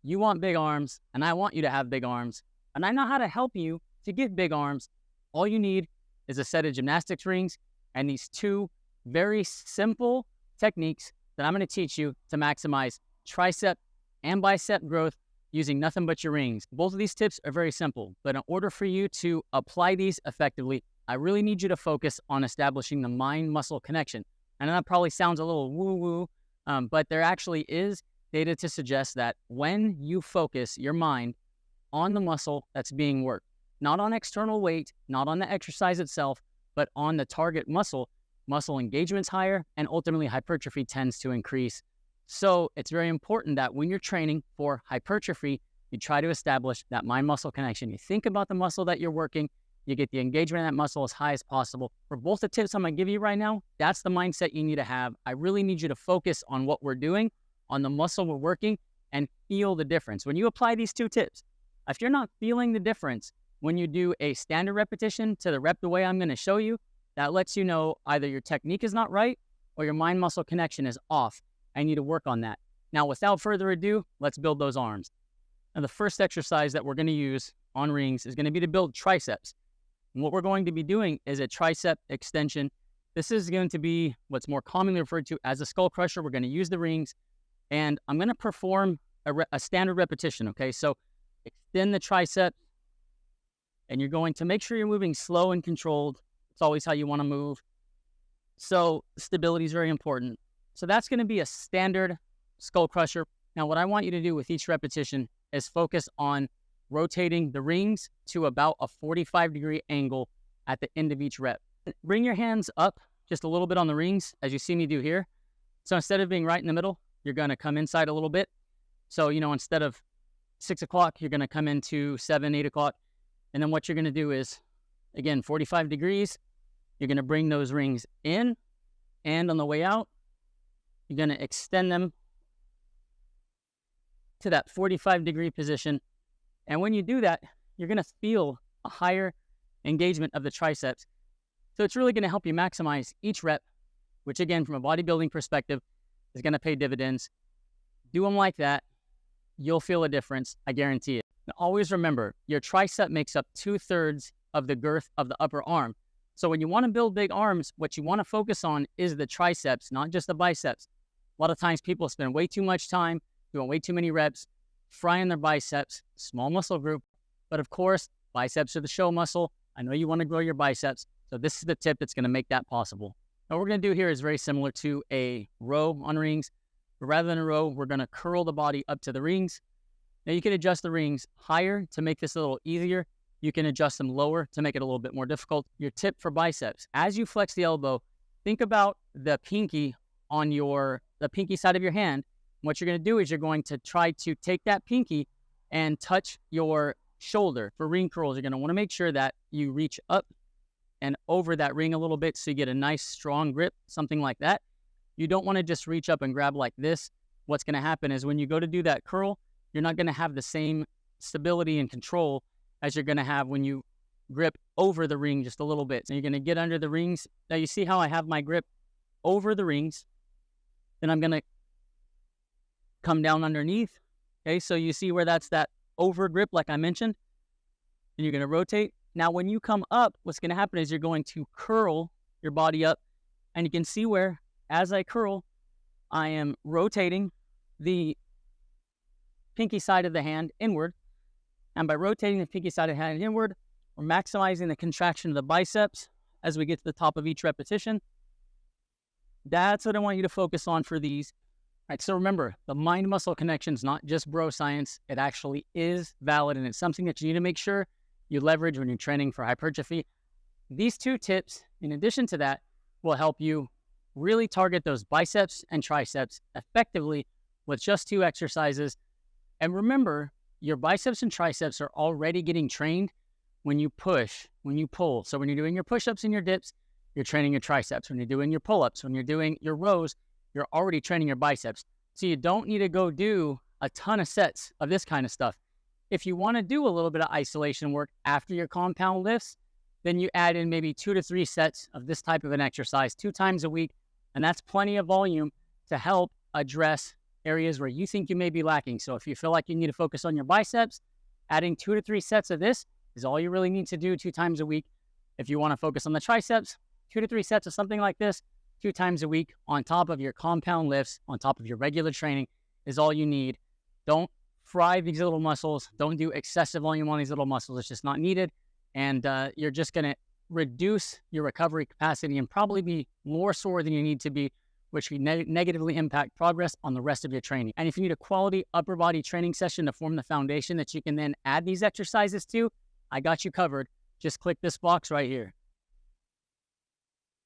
You want big arms, and I want you to have big arms, and I know how to help you to get big arms. All you need is a set of gymnastics rings and these two very simple techniques that I'm going to teach you to maximize tricep and bicep growth using nothing but your rings. Both of these tips are very simple, but in order for you to apply these effectively, I really need you to focus on establishing the mind-muscle connection. And that probably sounds a little woo-woo, but there actually is data to suggest that when you focus your mind on the muscle that's being worked, not on external weight, not on the exercise itself, but on the target muscle engagement's higher, and ultimately hypertrophy tends to increase. So it's very important that when you're training for hypertrophy, you try to establish that mind-muscle connection. You think about the muscle that you're working, you get the engagement of that muscle as high as possible. For both the tips I'm going to give you right now, that's the mindset you need to have. I really need you to focus on what we're doing, on the muscle we're working, and feel the difference. When you apply these two tips, if you're not feeling the difference when you do a standard repetition to the rep the way I'm going to show you, that lets you know either your technique is not right or your mind-muscle connection is off. I need to work on that. Now, without further ado, let's build those arms. Now, the first exercise that we're going to use on rings is going to be to build triceps. And what we're going to be doing is a tricep extension. This is going to be what's more commonly referred to as a skull crusher. We're going to use the rings, and I'm going to perform a standard repetition, okay? So extend the tricep, and you're going to make sure you're moving slow and controlled. It's always how you want to move. So stability is very important. So that's going to be a standard skull crusher. Now, what I want you to do with each repetition is focus on rotating the rings to about a 45-degree angle at the end of each rep. Bring your hands up just a little bit on the rings, as you see me do here. So instead of being right in the middle, you're going to come inside a little bit. So, instead of 6 o'clock, you're going to come into 7, 8 o'clock. And then what you're going to do is, again, 45 degrees, you're going to bring those rings in, and on the way out, you're going to extend them to that 45-degree position. And when you do that, you're going to feel a higher engagement of the triceps. So it's really going to help you maximize each rep, which again, from a bodybuilding perspective, is going to pay dividends. Do them like that. You'll feel a difference. I guarantee it. Now, always remember, your tricep makes up 2/3 of the girth of the upper arm. So when you want to build big arms, what you want to focus on is the triceps, not just the biceps. A lot of times people spend way too much time doing way too many reps, frying their biceps, small muscle group. But of course, biceps are the show muscle. I know you want to grow your biceps. So this is the tip that's going to make that possible. Now, what we're going to do here is very similar to a row on rings. But rather than a row, we're going to curl the body up to the rings. Now, you can adjust the rings higher to make this a little easier. You can adjust them lower to make it a little bit more difficult. Your tip for biceps, as you flex the elbow, think about the pinky on the pinky side of your hand. What you're going to do is you're going to try to take that pinky and touch your shoulder. For ring curls, you're going to want to make sure that you reach up and over that ring a little bit so you get a nice strong grip, something like that. You don't want to just reach up and grab like this. What's going to happen is when you go to do that curl, you're not going to have the same stability and control as you're going to have when you grip over the ring just a little bit. So you're going to get under the rings. Now you see how I have my grip over the rings. Then I'm going to come down underneath. Okay, so you see where that's that over grip like I mentioned. And you're going to rotate. Now when you come up, what's going to happen is you're going to curl your body up. And you can see where, as I curl, I am rotating the pinky side of the hand inward. And by rotating the pinky side of the hand inward, we're maximizing the contraction of the biceps as we get to the top of each repetition. That's what I want you to focus on for these. All right, so remember, the mind-muscle connection is not just bro science. It actually is valid, and it's something that you need to make sure you leverage when you're training for hypertrophy. These two tips, in addition to that, will help you really target those biceps and triceps effectively with just 2 exercises. And remember, your biceps and triceps are already getting trained when you push, when you pull. So when you're doing your push-ups and your dips, you're training your triceps. When you're doing your pull-ups, when you're doing your rows, you're already training your biceps. So you don't need to go do a ton of sets of this kind of stuff. If you want to do a little bit of isolation work after your compound lifts, then you add in maybe 2 to 3 sets of this type of an exercise 2 times a week. And that's plenty of volume to help address areas where you think you may be lacking. So if you feel like you need to focus on your biceps, adding 2 to 3 sets of this is all you really need to do 2 times a week. If you want to focus on the triceps, 2 to 3 sets of something like this 2 times a week on top of your compound lifts, on top of your regular training is all you need. Don't fry these little muscles. Don't do excessive volume on these little muscles. It's just not needed. And you're just going to reduce your recovery capacity and probably be more sore than you need to be, which can negatively impact progress on the rest of your training. And if you need a quality upper body training session to form the foundation that you can then add these exercises to, I got you covered. Just click this box right here.